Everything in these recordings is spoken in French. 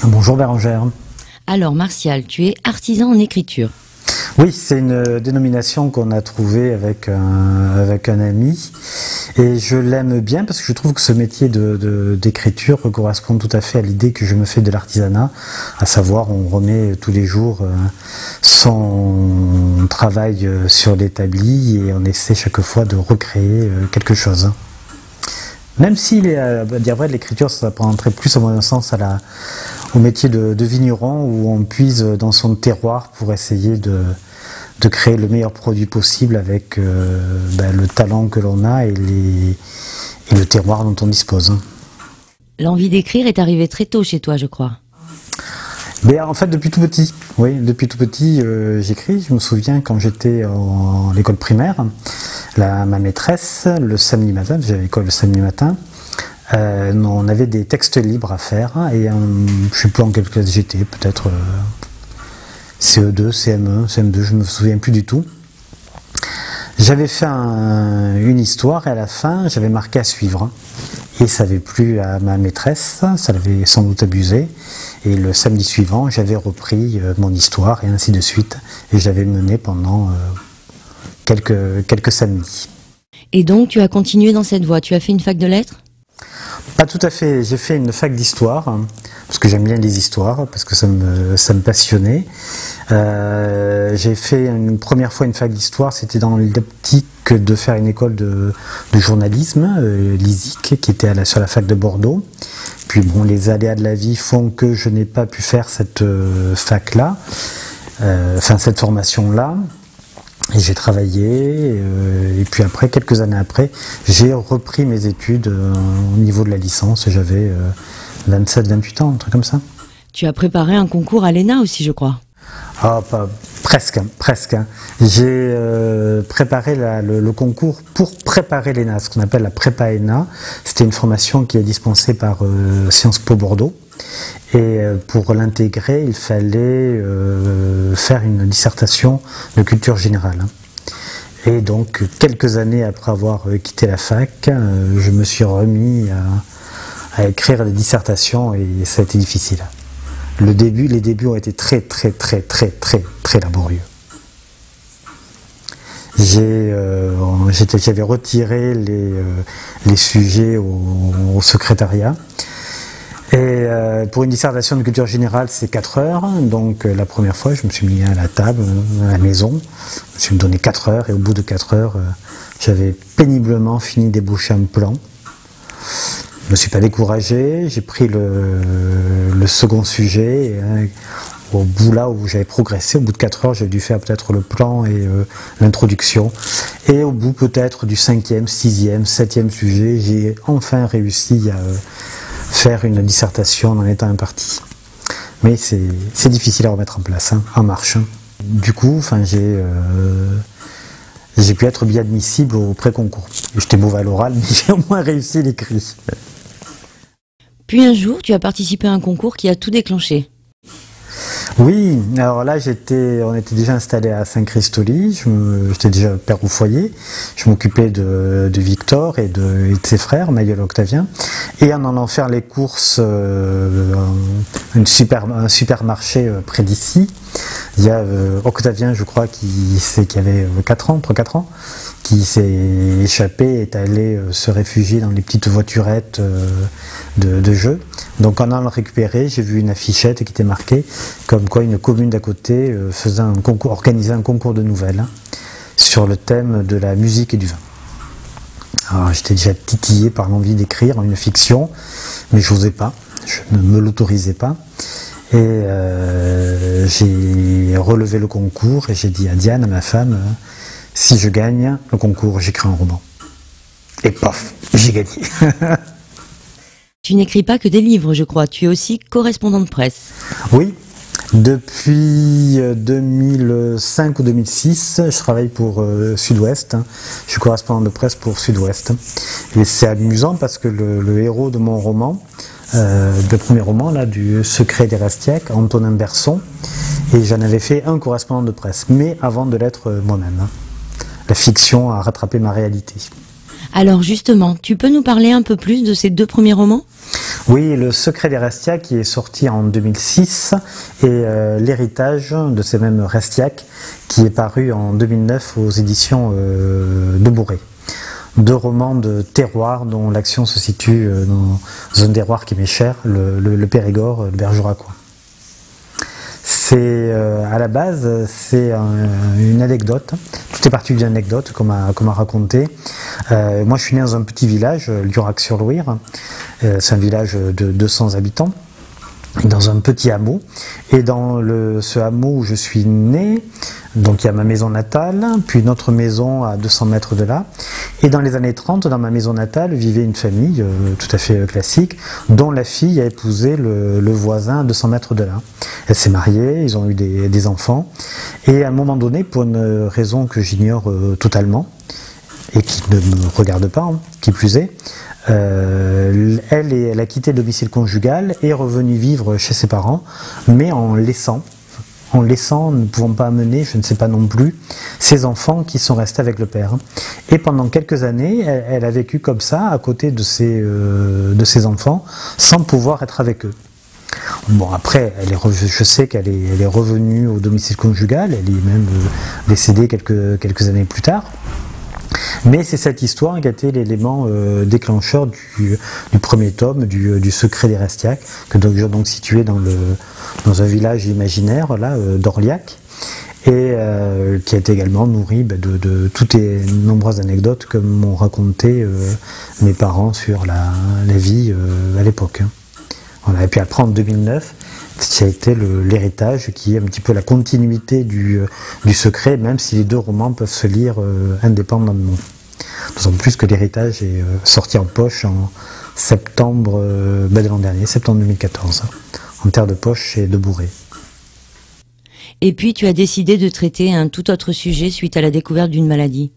Bonjour Bérangère. Alors Martial, tu es artisan en écriture. Oui, c'est une dénomination qu'on a trouvée avec un ami et je l'aime bien parce que je trouve que ce métier d'écriture correspond tout à fait à l'idée que je me fais de l'artisanat, à savoir on remet tous les jours son travail sur l'établi et on essaie chaque fois de recréer quelque chose. Même s'il est, à dire vrai, de l'écriture, ça prendrait plus à mon sens au métier de vigneron où on puise dans son terroir pour essayer de créer le meilleur produit possible avec le talent que l'on a et le terroir dont on dispose. L'envie d'écrire est arrivée très tôt chez toi, je crois. En fait, depuis tout petit. Oui, depuis tout petit, j'écris. Je me souviens quand j'étais à l'école primaire, ma maîtresse, le samedi matin, j'avais l'école le samedi matin, on avait des textes libres à faire et je ne sais plus en quelle classe j'étais, peut-être CE2, CM1, CM2, je ne me souviens plus du tout. J'avais fait une histoire et à la fin, j'avais marqué à suivre. Et ça n'avait plu à ma maîtresse, ça l'avait sans doute abusé. Et le samedi suivant, j'avais repris mon histoire et ainsi de suite. Et je l'avais menée pendant quelques samedis. Et donc, tu as continué dans cette voie. Tu as fait une fac de lettres ? Pas tout à fait. J'ai fait une fac d'histoire, parce que j'aime bien les histoires, parce que ça me passionnait. J'ai fait une première fois une fac d'histoire, c'était dans l'optique de faire une école de journalisme, l'ISIC, qui était sur la fac de Bordeaux. Puis bon, les aléas de la vie font que je n'ai pas pu faire cette fac-là, cette formation-là. Et j'ai travaillé, et puis après, quelques années après, j'ai repris mes études au niveau de la licence. J'avais 27-28 ans, un truc comme ça. Tu as préparé un concours à l'ENA aussi, je crois. Ah, presque. J'ai préparé le concours pour préparer l'ENA, ce qu'on appelle la prépa ENA. C'était une formation qui est dispensée par Sciences Po Bordeaux. Et pour l'intégrer, il fallait faire une dissertation de culture générale. Et donc, quelques années après avoir quitté la fac, je me suis remis à écrire des dissertations et ça a été difficile. Les débuts ont été très laborieux. J'avais retiré les sujets au secrétariat. Et pour une dissertation de culture générale, c'est 4 heures. Donc la première fois, je me suis mis à la table, à la maison. Je me suis donné 4 heures et au bout de 4 heures, j'avais péniblement fini d'ébaucher un plan. Je ne me suis pas découragé, j'ai pris le second sujet. Et, au bout là où j'avais progressé, au bout de 4 heures, j'ai dû faire peut-être le plan et l'introduction. Et au bout peut-être du 5e, 6e, 7e sujet, j'ai enfin réussi à faire une dissertation en étant imparti. Mais c'est difficile à remettre en place, en marche. Du coup, j'ai pu être bien admissible au pré-concours. J'étais mauvais à l'oral, mais j'ai au moins réussi l'écrit. Puis un jour, tu as participé à un concours qui a tout déclenché. Oui, alors là on était déjà installé à Saint-Christoli, j'étais déjà père au foyer, je m'occupais de Victor et de ses frères, Maël et Octavien, et en allant faire les courses un supermarché près d'ici, il y a Octavien, je crois, qui avait 3-4 ans, qui s'est échappé et est allé se réfugier dans les petites voiturettes de jeu. Donc en allant le récupérer, j'ai vu une affichette qui était marquée comme quoi une commune d'à côté organisait un concours de nouvelles sur le thème de la musique et du vin. Alors j'étais déjà titillé par l'envie d'écrire une fiction, mais je n'osais pas, je ne me l'autorisais pas. Et j'ai relevé le concours et j'ai dit à Diane, à ma femme, si je gagne le concours, j'écris un roman. Et paf, j'ai gagné. Tu n'écris pas que des livres, je crois. Tu es aussi correspondant de presse. Oui, depuis 2005 ou 2006, je travaille pour Sud-Ouest. Je suis correspondant de presse pour Sud-Ouest. Et c'est amusant parce que le héros de mon roman, le premier roman, là, du Secret des Rastiaques, Antonin Berson, et j'en avais fait un correspondant de presse, mais avant de l'être moi-même. La fiction a rattrapé ma réalité. Alors justement, tu peux nous parler un peu plus de ces 2 premiers romans ? Oui, Le secret des Restiacs qui est sorti en 2006 et L'héritage de ces mêmes Restiacs qui est paru en 2009 aux éditions de Bourré. 2 romans de terroir dont l'action se situe dans un terroir qui m'est cher, le Périgord, le Bergeracois. C'est à la base, c'est une anecdote. Tout est parti d'une anecdote qu'on m'a raconté. Moi, je suis né dans un petit village, Liorac-sur-Loire. C'est un village de 200 habitants, dans un petit hameau. Et dans ce hameau où je suis né, donc il y a ma maison natale, puis une autre maison à 200 mètres de là. Et dans les années 30, dans ma maison natale, vivait une famille tout à fait classique, dont la fille a épousé le voisin à 200 mètres de là. Elle s'est mariée, ils ont eu des enfants. Et à un moment donné, pour une raison que j'ignore totalement, et qui ne me regarde pas, hein, qui plus est, elle a quitté le domicile conjugal et est revenue vivre chez ses parents, mais en laissant, ne pouvant pas amener, je ne sais pas non plus, ses enfants qui sont restés avec le père. Et pendant quelques années, elle a vécu comme ça, à côté de ses enfants, sans pouvoir être avec eux. Bon, après, je sais qu'elle est revenue au domicile conjugal, elle est même décédée quelques années plus tard. Mais c'est cette histoire qui a été l'élément déclencheur du premier tome, du secret des Restiacs, que j'ai donc situé dans un village imaginaire, là, d'Orliac, et qui a été également nourri de toutes les nombreuses anecdotes que m'ont raconté mes parents sur la vie à l'époque. Voilà. Et puis après, en 2009, ça a été l'héritage qui est un petit peu la continuité du secret, même si les 2 romans peuvent se lire indépendamment. D'autant plus que l'héritage est sorti en poche en septembre de l'an dernier, septembre 2014, en terre de poche chez De Bourré. Et puis tu as décidé de traiter un tout autre sujet suite à la découverte d'une maladie.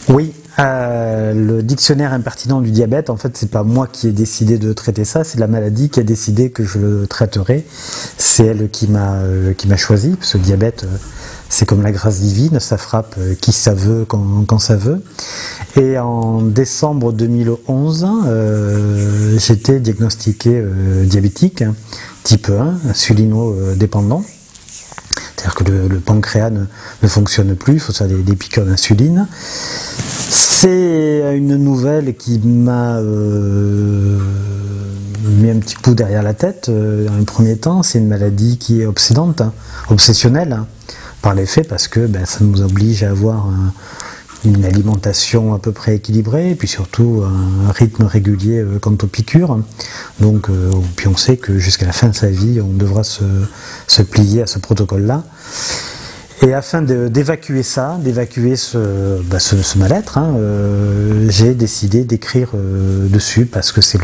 Oui, le dictionnaire impertinent du diabète, en fait, c'est pas moi qui ai décidé de traiter ça, c'est la maladie qui a décidé que je le traiterais. C'est elle qui m'a choisi, parce que le diabète, c'est comme la grâce divine, ça frappe qui ça veut, quand ça veut. Et en décembre 2011, j'étais diagnostiqué diabétique, type 1, insulino-dépendant. C'est-à-dire que le pancréas ne fonctionne plus, il faut faire des piqûres d'insuline. C'est une nouvelle qui m'a mis un petit coup derrière la tête dans les premiers temps. C'est une maladie qui est obsédante, obsessionnelle, par les faits, parce que ça nous oblige à avoir une alimentation à peu près équilibrée, et puis surtout un rythme régulier quant aux piqûres. Donc, puis on sait que jusqu'à la fin de sa vie, on devra se plier à ce protocole-là. Et afin d'évacuer ça, d'évacuer ce mal-être, j'ai décidé d'écrire dessus, parce que c'est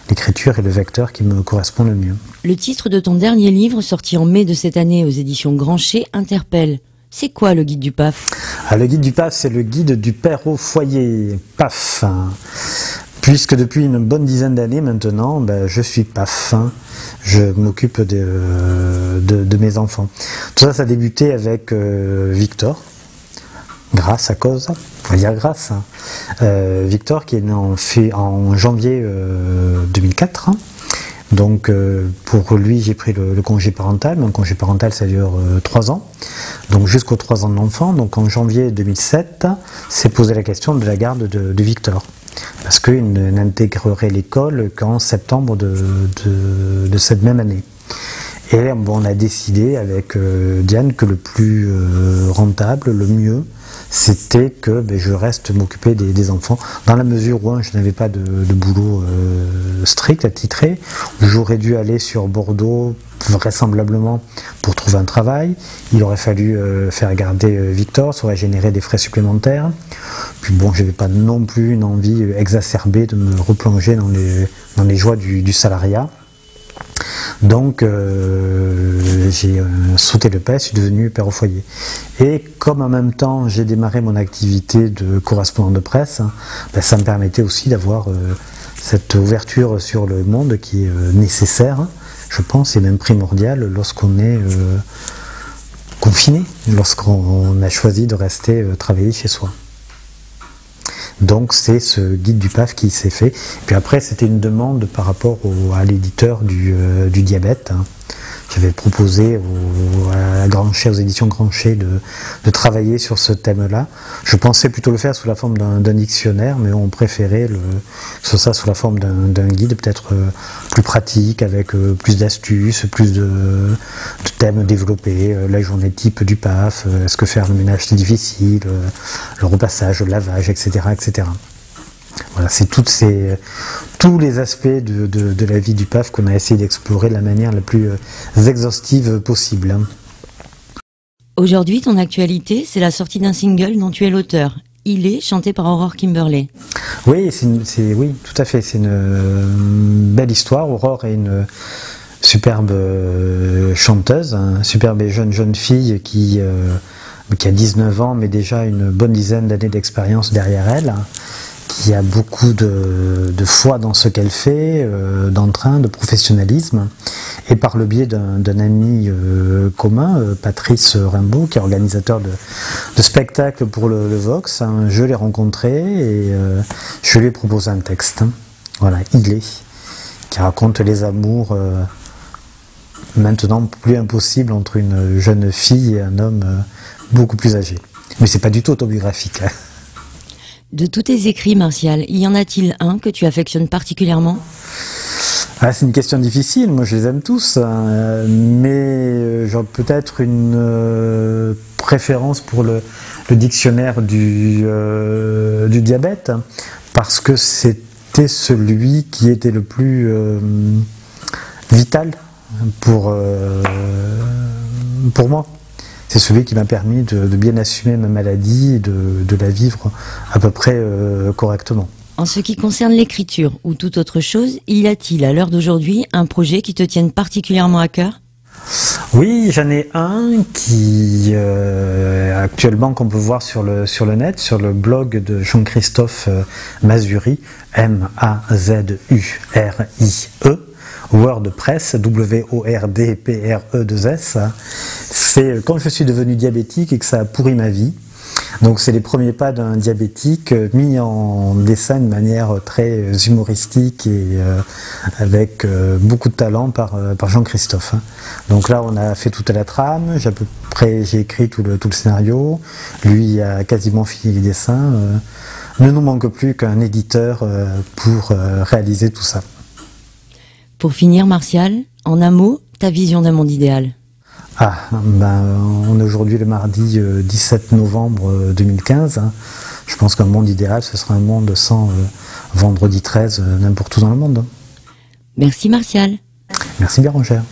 l'écriture et le vecteur qui me correspondent le mieux. Le titre de ton dernier livre, sorti en mai de cette année aux éditions Grancher, interpelle. C'est quoi le guide du PAF ? Le guide du PAF, c'est le guide du père au foyer, PAF. Puisque depuis une bonne dizaine d'années maintenant, je suis PAF. Je m'occupe de mes enfants. Tout ça, ça a débuté avec Victor, grâce, à cause, on va dire grâce. Victor qui est né en janvier 2004. Donc pour lui j'ai pris le congé parental. Mon congé parental ça dure 3 ans, donc jusqu'aux 3 ans de l'enfant. Donc en janvier 2007 s'est posé la question de la garde de Victor, parce qu'il n'intégrerait l'école qu'en septembre de cette même année. Et on a décidé avec Diane que le plus rentable, le mieux, c'était que je reste m'occuper des enfants, dans la mesure où je n'avais pas de boulot strict, attitré, où j'aurais dû aller sur Bordeaux vraisemblablement pour trouver un travail. Il aurait fallu faire garder Victor, ça aurait généré des frais supplémentaires. Puis je n'avais pas non plus une envie exacerbée de me replonger dans les joies du salariat. Donc j'ai sauté le pas, je suis devenu père au foyer. Et comme en même temps j'ai démarré mon activité de correspondant de presse, ça me permettait aussi d'avoir cette ouverture sur le monde qui est nécessaire, je pense, et même primordiale lorsqu'on est confiné, lorsqu'on a choisi de rester travailler chez soi. Donc c'est ce guide du PAF qui s'est fait. Et puis après, c'était une demande par rapport à l'éditeur du diabète. J'avais proposé aux éditions Grancher de travailler sur ce thème-là. Je pensais plutôt le faire sous la forme d'un dictionnaire, mais on préférait sur ça sous la forme d'un guide peut-être plus pratique, avec plus d'astuces, plus de thèmes développés, la journée type du PAF, est-ce que faire le ménage c'est difficile, le repassage, le lavage, etc., etc. Voilà, c'est tous les aspects de la vie du PAF qu'on a essayé d'explorer de la manière la plus exhaustive possible. Aujourd'hui, ton actualité, c'est la sortie d'un single dont tu es l'auteur. Il est chanté par Aurore Kimberley. Oui, oui, tout à fait. C'est une belle histoire. Aurore est une superbe chanteuse, une superbe jeune fille qui a 19 ans, mais déjà une bonne dizaine d'années d'expérience derrière elle, qui a beaucoup de foi dans ce qu'elle fait, d'entrain, de professionnalisme, et par le biais d'un ami commun, Patrice Rimbaud, qui est organisateur de spectacles pour le Vox, je l'ai rencontré et je lui ai proposé un texte. Voilà, Il est, qui raconte les amours maintenant plus impossibles entre une jeune fille et un homme beaucoup plus âgé. Mais c'est pas du tout autobiographique. De tous tes écrits, Martial, y en a-t-il un que tu affectionnes particulièrement ? C'est une question difficile, moi je les aime tous, mais j'aurais peut-être une préférence pour le dictionnaire du diabète, parce que c'était celui qui était le plus vital pour moi. C'est celui qui m'a permis de bien assumer ma maladie et de la vivre à peu près correctement. En ce qui concerne l'écriture ou toute autre chose, y a-t-il à l'heure d'aujourd'hui un projet qui te tienne particulièrement à cœur ? Oui, j'en ai un qui actuellement qu'on peut voir sur le net, sur le blog de Jean-Christophe Mazuri, M-A-Z-U-R-I-E. WordPress, W-O-R-D-P-R-E-2-S. C'est quand je suis devenu diabétique et que ça a pourri ma vie. Donc c'est les premiers pas d'un diabétique mis en dessin de manière très humoristique et avec beaucoup de talent par Jean-Christophe. Donc là on a fait toute la trame, j'ai écrit tout le scénario, lui a quasiment fini les dessins. Ne nous manque plus qu'un éditeur pour réaliser tout ça. Pour finir, Martial, en un mot, ta vision d'un monde idéal. On est aujourd'hui le mardi 17 novembre 2015. Je pense qu'un monde idéal, ce sera un monde sans vendredi 13 n'importe où dans le monde. Merci Martial. Merci Bérangère.